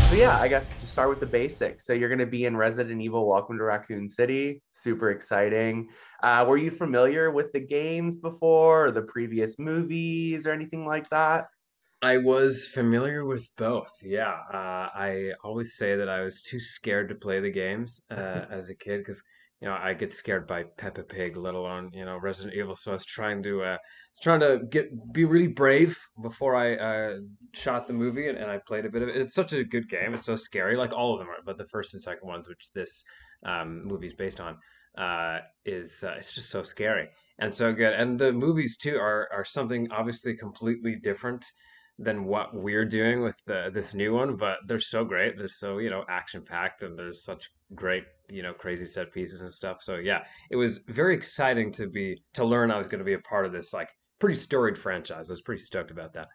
So yeah, I guess to start with the basics. So you're going to be in Resident Evil Welcome to Raccoon City. Super exciting. Were you familiar with the games before or the previous movies or anything like that? I was familiar with both. Yeah, I always say that I was too scared to play the games as a kid because I get scared by Peppa Pig, let alone Resident Evil. So I was trying to be really brave before I shot the movie, and I played a bit of it. It's such a good game. It's so scary, like all of them are, but the first and second ones, which this movie is based on, is it's just so scary and so good. And the movies too are something obviously completely different than what we're doing with this new one, but they're so great. They're so, action packed, and there's such great, crazy set pieces and stuff. So yeah, it was very exciting to learn I was going to be a part of this like pretty storied franchise. I was pretty stoked about that.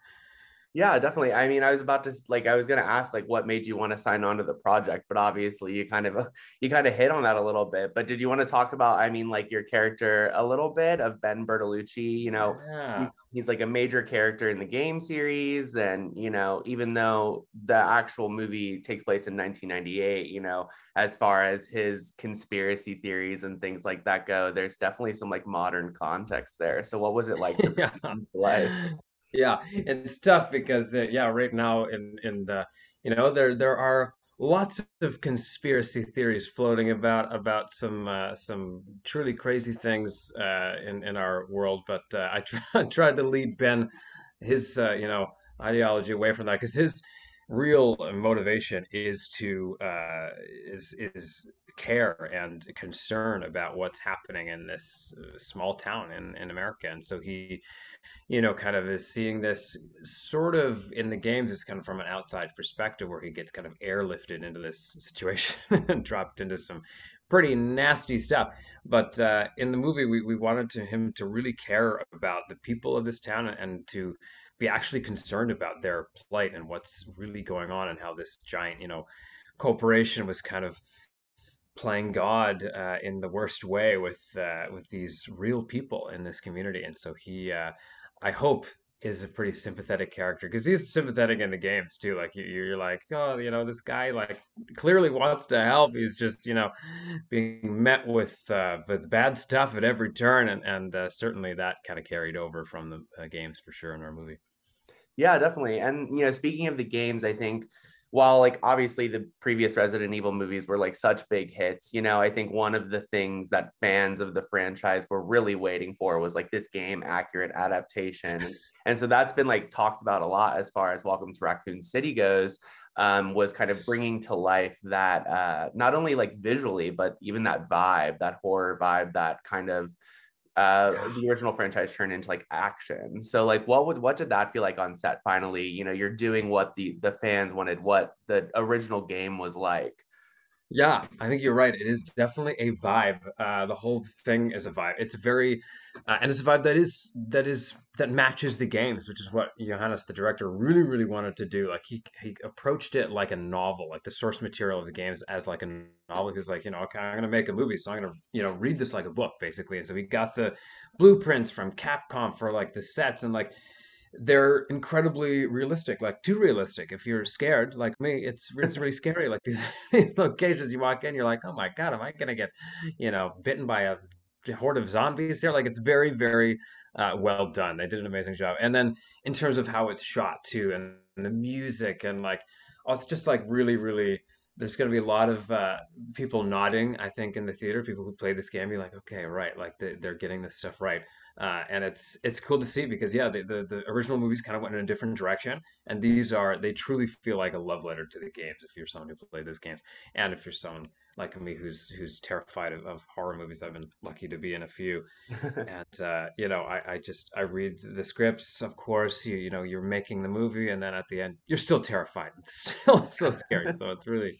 Yeah, definitely. I mean, I was about to I was going to ask like what made you want to sign on to the project, but obviously you kind of hit on that a little bit. But did you want to talk about I mean like your character a little bit of Ben Bertolucci, Yeah. he's like a major character in the game series and even though the actual movie takes place in 1998, as far as his conspiracy theories and things like that go, there's definitely some like modern context there. So what was it like to Yeah. bring it into life? Yeah, it's tough because yeah, right now in the there are lots of conspiracy theories floating about some truly crazy things in our world, but I tried to lead Ben his ideology away from that because his real motivation is to is care and concern about what's happening in this small town in America. And so he kind of is seeing this sort of in the games is kind of from an outside perspective where he gets kind of airlifted into this situation and dropped into some pretty nasty stuff. But in the movie, we wanted him to really care about the people of this town and to be actually concerned about their plight and what's really going on and how this giant, corporation was kind of playing God in the worst way with these real people in this community. And so he, I hope, is a pretty sympathetic character because he's sympathetic in the games too. Like you're like, oh, this guy like clearly wants to help. He's just being met with bad stuff at every turn, and certainly that kind of carried over from the games for sure in our movie. Yeah, definitely. And speaking of the games, I think while like obviously the previous Resident Evil movies were like such big hits, I think one of the things that fans of the franchise were really waiting for was like this game accurate adaptation. Yes. And so that's been like talked about a lot as far as Welcome to Raccoon City goes. Was kind of bringing to life that not only like visually, but even that vibe, that horror vibe, that kind of Yeah. the original franchise turned into like action. So like what did that feel like on set finally? You're doing what the fans wanted, what the original game was like. Yeah, I think you're right. It is definitely a vibe. The whole thing is a vibe. It's very, and it's a vibe that matches the games, which is what Johannes, the director, really, really wanted to do. Like he approached it like a novel, like the source material of the games as like a novel. He was like, okay, I'm gonna make a movie, so I'm gonna read this like a book, basically. And so he got the blueprints from Capcom for like the sets and like they're incredibly realistic, like too realistic. If you're scared, like me, it's really scary. Like these these locations you walk in, you're like, oh my God, am I gonna get, bitten by a horde of zombies here? Like it's very, very well done. They did an amazing job. And then in terms of how it's shot too, and the music and like, oh, it's just like really, really. There's going to be a lot of people nodding, I think, in the theater. People who play this game, be like, okay, right, like they're getting this stuff right. And it's cool to see because yeah, the original movies kind of went in a different direction, and they truly feel like a love letter to the games. If you're someone who played those games, and if you're someone like me who's terrified of horror movies, I've been lucky to be in a few. And I read the scripts. Of course, you're making the movie, and then at the end, you're still terrified. It's still so scary. So it's really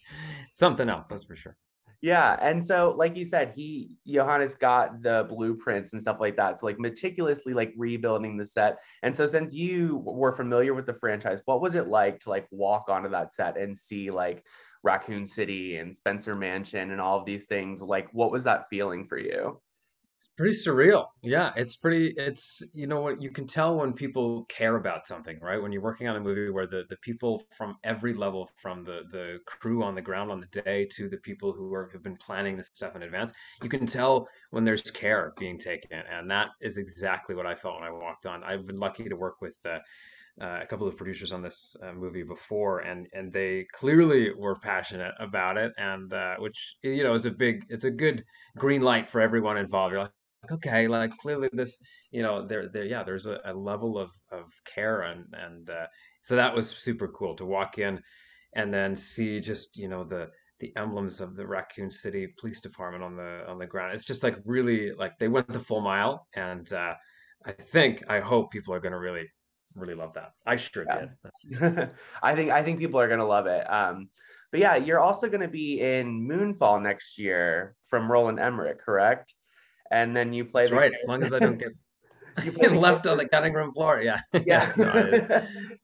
something else, that's for sure. Yeah, and so like you said, he Johannes got the blueprints and stuff like that. So like meticulously like rebuilding the set. And so since you were familiar with the franchise, what was it like to like walk onto that set and see like Raccoon City and Spencer Mansion and all of these things? Like what was that feeling for you? Pretty surreal. Yeah, it's pretty, it's, you know what, you can tell when people care about something, right? When you're working on a movie where the people from every level, from the crew on the ground on the day to the people who have been planning this stuff in advance, you can tell when there's care being taken. And that is exactly what I felt when I walked on. I've been lucky to work with a couple of producers on this movie before, and they clearly were passionate about it, and which you know is a big, it's a good green light for everyone involved. You're like, okay, like clearly this, you know, there, yeah, there's a level of care, and so that was super cool to walk in and then see just, you know, the emblems of the Raccoon City Police Department on the ground. It's just like really like they went the full mile, and I hope people are going to really love that. I sure Yeah. did. That's for sure. I think people are gonna love it. But yeah, you're also gonna be in Moonfall next year from Roland Emmerich, correct? And then you play That's the right. As long as I don't get you play the left on character. the cutting room floor. Yeah. Yeah. Yes. No,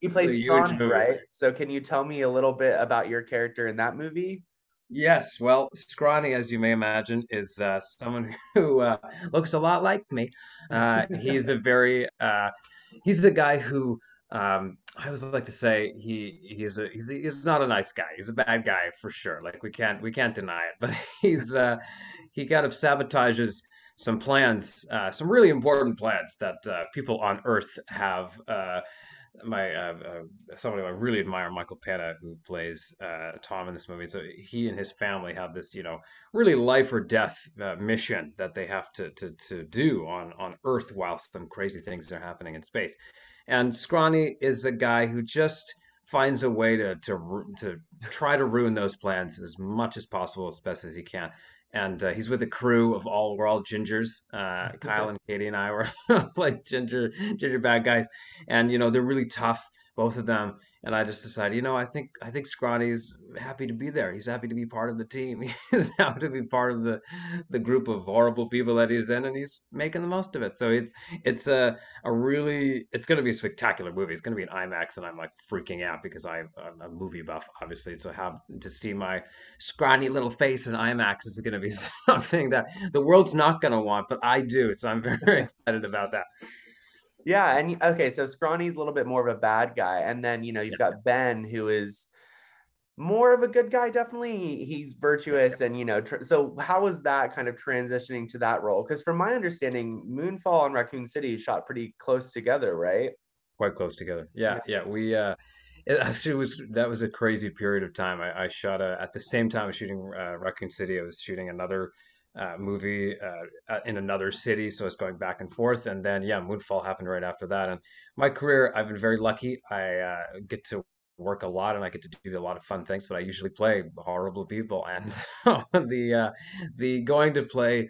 You it's play a huge Scrawny, movie. right? So can you tell me a little bit about your character in that movie? Yes, well, Scrawny, as you may imagine, is someone who looks a lot like me. He's a very he's a guy who I always like to say he's not a nice guy. He's a bad guy for sure. Like we can't deny it. But he kind of sabotages some plans, some really important plans that people on Earth have. My Somebody I really admire, Michael Pena, who plays Tom in this movie. So he and his family have this, you know, really life or death mission that they have to do on Earth while some crazy things are happening in space. And Scrawny is a guy who just finds a way to try to ruin those plans as much as possible, as best as he can. And he's with a crew of we're all gingers. Kyle and Katie and I were like ginger bad guys, and you know they're really tough, both of them. And I just decided, you know, I think Scrawny's happy to be there. He's happy to be part of the team. He's happy to be part of the group of horrible people that he's in, and he's making the most of it. So it's a really, it's going to be a spectacular movie. It's going to be an IMAX, and I'm like freaking out because I'm a movie buff, obviously. So have to see my scrawny little face in IMAX is going to be something that the world's not going to want, but I do. So I'm very excited about that. Yeah, and okay, so Scrawny's a little bit more of a bad guy, and then you've got Ben, who is more of a good guy. Definitely, he's Yeah. virtuous, and so how was that kind of transitioning to that role? Because from my understanding, Moonfall and Raccoon City shot pretty close together, right? Quite close together. Yeah, Yeah. yeah. It actually was, that was a crazy period of time. I shot at the same time I was shooting Raccoon City. I was shooting another movie in another city, so I was going back and forth. And then yeah, Moonfall happened right after that. And my career, I've been very lucky. I get to work a lot and I get to do a lot of fun things, but I usually play horrible people. And so the going to play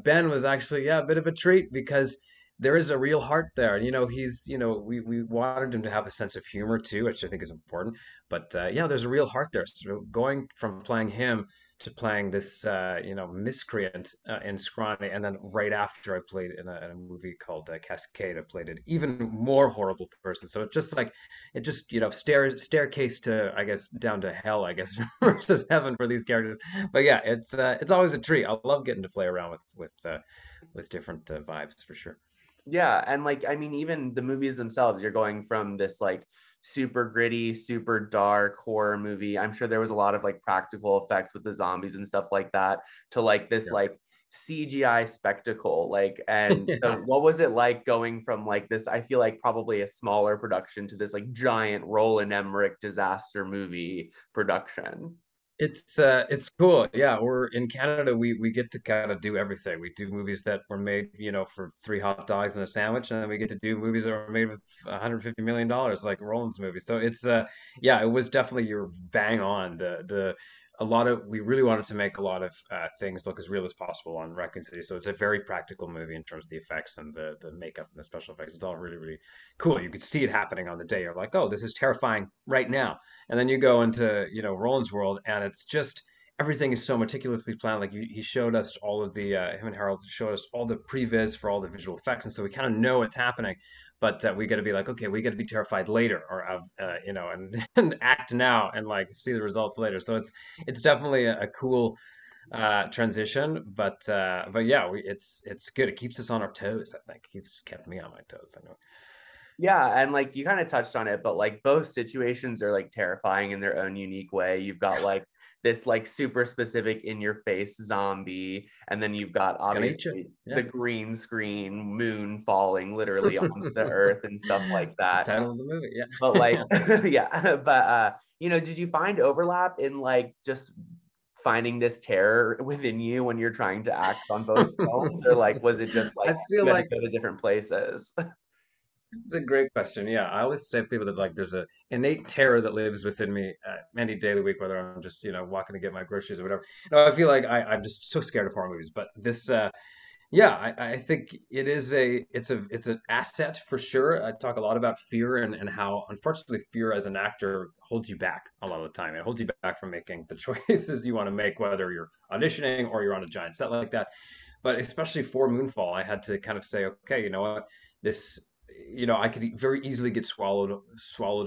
Ben was actually, yeah, a bit of a treat because there is a real heart there. You know, we wanted him to have a sense of humor too, which I think is important. But yeah, there's a real heart there. So going from playing him to playing this, miscreant in Scrawny, and then right after I played in a movie called Cascade, I played an even more horrible person. So it just like, it just, you know, staircase to, I guess, down to hell, I guess, versus heaven for these characters. But yeah, it's always a treat. I love getting to play around with different vibes for sure. Yeah, and like I mean, even the movies themselves, you're going from this like super gritty, super dark horror movie. I'm sure there was a lot of like practical effects with the zombies and stuff like that to like this like CGI spectacle. Like, and Yeah. so what was it like going from like this, I feel like probably a smaller production to this like giant Roland Emmerich disaster movie production? It's cool. Yeah, we're in Canada. We get to kind of do everything. We do movies that were made, you know, for three hot dogs and a sandwich, and then we get to do movies that were made with $150 million, like Roland's movie. So it's yeah, it was definitely, you're bang on. The A lot of, we really wanted to make a lot of things look as real as possible on Raccoon City. So it's a very practical movie in terms of the effects and the makeup and the special effects. It's all really cool. You could see it happening on the day. You're like, oh, this is terrifying right now. And then you go into, you know, Roland's world, and it's just everything is so meticulously planned. Like he showed us all of the him and Harold showed us all the previs for all the visual effects, and so we kind of know what's happening. But we got to be like, okay, we got to be terrified later, or you know, and, and act now, and like see the results later. So it's definitely a cool. transition. But yeah, it's good. It keeps us on our toes. I think kept me on my toes. I know. Yeah, and like you kind of touched on it, but like both situations are like terrifying in their own unique way. You've got like this like super specific in your face zombie, and then you've got It's gonna eat you. obviously the Yeah. green screen moon falling literally onto the earth and stuff like It's the that. title of the movie. But like Yeah. yeah, but did you find overlap in like just finding this terror within you when you're trying to act on both films, or like was it just like I feel you had to like go to different places? it's a great question. Yeah, I always say to people that like there's a innate terror that lives within me any day of the week, whether I'm just walking to get my groceries or whatever. No, I feel like I'm just so scared of horror movies. But this, yeah, I think it's an asset for sure. I talk a lot about fear and how unfortunately fear as an actor holds you back a lot of the time. It holds you back from making the choices you want to make, whether you're auditioning or you're on a giant set like that. But especially for Moonfall, I had to kind of say, okay, you know what, this, I could very easily get swallowed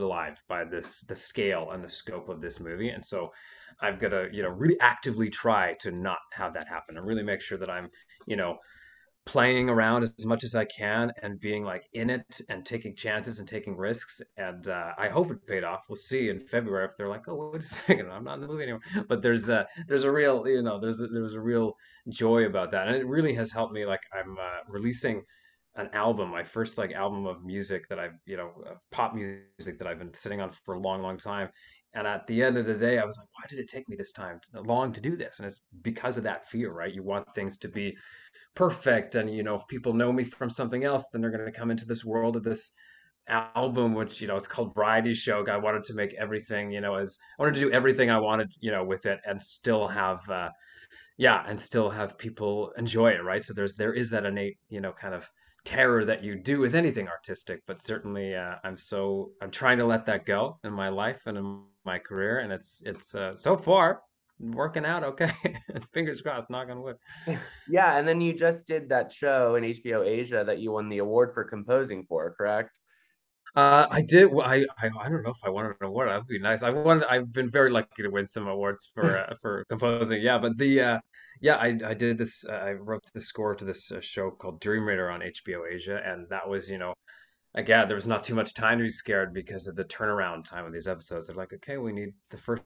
alive by the scale and the scope of this movie, and so I've got to, really actively try to not have that happen and really make sure that I'm, you know, playing around as much as I can and being like in it and taking chances and taking risks. And I hope it paid off. We'll see in February if they're like, oh, wait a second, I'm not in the movie anymore. But there's a real, there was a real joy about that, and it really has helped me. Like I'm releasing an album, my first like album of music that I've, pop music that I've been sitting on for a long, long time. And at the end of the day, I was like, why did it take me this time long to do this? And it's because of that fear, right? You want things to be perfect, and if people know me from something else, then they're going to come into this world of this album, which it's called Variety Show. I wanted to make everything, as I wanted to do everything I wanted, with it, and still have yeah, and still have people enjoy it, right? So there is that innate, kind of terror that you do with anything artistic. But certainly I'm trying to let that go in my life and in my career, and it's so far working out okay. Fingers crossed, knock on wood. Yeah, and then you just did that show in HBO Asia that you won the award for composing for, correct? I did. Well, I don't know if I wanted an award. That would be nice. I've been very lucky to win some awards for composing. Yeah, but yeah, I did this. I wrote the score to this show called Dream Raider on HBO Asia, and that was, again, there was not too much time to be scared because of the turnaround time of these episodes. They're like, okay, we need the first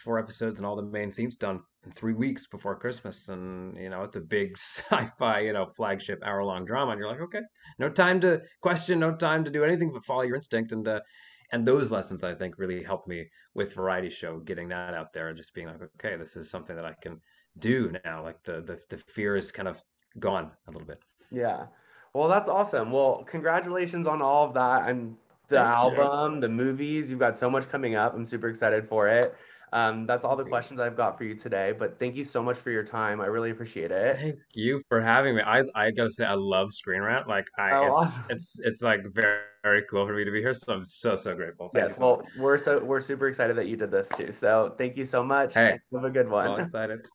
four episodes and all the main themes done in 3 weeks before Christmas. And, it's a big sci-fi, flagship hour-long drama. And you're like, okay, no time to question, no time to do anything but follow your instinct. And those lessons, I think, really helped me with Variety Show, getting that out there and just being like, okay, this is something that I can do now. Like the fear is kind of gone a little bit. Yeah. Well, that's awesome. Well, congratulations on all of that and the Thank you. album, the movies. You've got so much coming up. I'm super excited for it. That's all Thank the you. questions I've got for you today, but thank you so much for your time. I really appreciate it. Thank you for having me. I gotta say I love Screen Rant. Like Oh, it's awesome. it's like very, very cool for me to be here. So I'm so grateful. Thank you Yes. so much. Well, we're super excited that you did this too. So thank you so much Hey, and have a good I'm all one. excited.